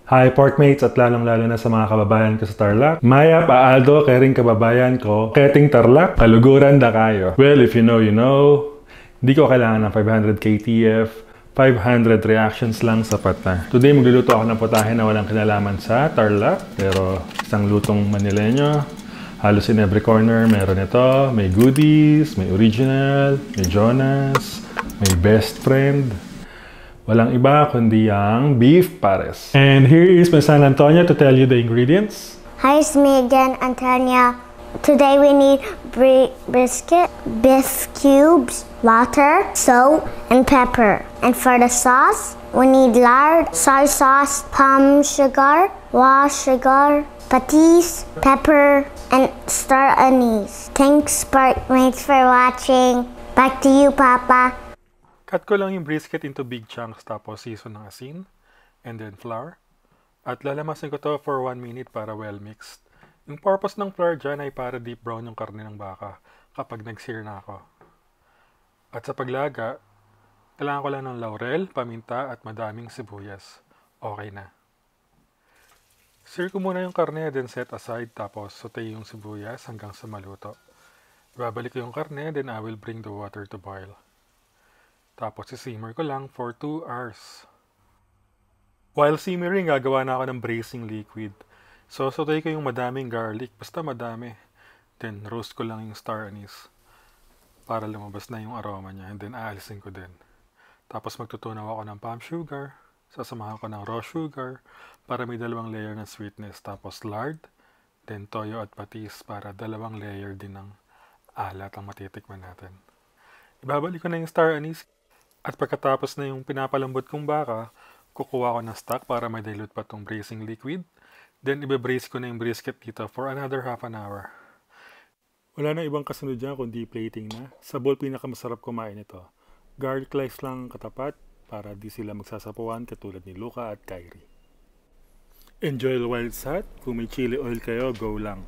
Hi Porkmates at lalong-lalo na sa mga kababayan ko sa Tarlac. Maya Paaldo, kering kababayan ko, keting Tarlac, kaluguran da kayo. Well, if you know, you know. Hindi ko kailangan ng 500 KTF, 500 reactions lang sapat na. Today magluluto ako ng putahe na walang kinalaman sa Tarlac, pero isang lutong Manileño. Halos in every corner meron ito. May goodies, may original, may Jonas, may best friend. Walang iba kundi ang beef pares. And here is my son Antonio to tell you the ingredients. Hi, it's me again, Antonia. Today we need brisket, beef cubes, water, salt, and pepper. And for the sauce, we need lard, soy sauce, palm sugar, raw sugar, patis, pepper, and star anise. Thanks, Porkmates, for watching. Back to you, Papa. Cut ko lang yung brisket into big chunks tapos season ng asin and then flour. At lalamasin ko to for 1 minute para well mixed. Yung purpose ng flour dyan ay para deep brown yung karne ng baka kapag nag-sear na ako. At sa paglaga, kailangan ko lang ng laurel, paminta at madaming sibuyas. Okay na. Sear ko muna yung karne then set aside tapos saute yung sibuyas hanggang sa maluto. Babalik ko yung karne then I will bring the water to boil. Tapos simmer ko lang for 2 hours. While simmering, gagawa na ako ng bracing liquid. So, saute ko yung madaming garlic, basta madami. Then, roast ko lang yung star anise para lumabas na yung aroma niya. And then, aalisin ko din. Tapos, magtutunaw ako ng palm sugar. Sasamahan ko ng raw sugar para may 2 layer ng sweetness. Tapos, lard. Then, toyo at patis para 2 layer din ng alat ang matitikman natin. Ibabalik ko na yung star anise. At pagkatapos na yung pinapalambot kong baka, kukuha ko ng stock para may dilute pa tong bracing liquid. Then, ibe-brace ko na yung brisket dito for another half an hour. Wala na ibang kasunod dyan kundi plating na. Sa bowl, pinakamasarap kumain ito. Garlic cloves lang katapat para di sila magsasapuan katulad ni Luca at Kyrie. Enjoy the wild sat. Kung may chili oil kayo, go lang.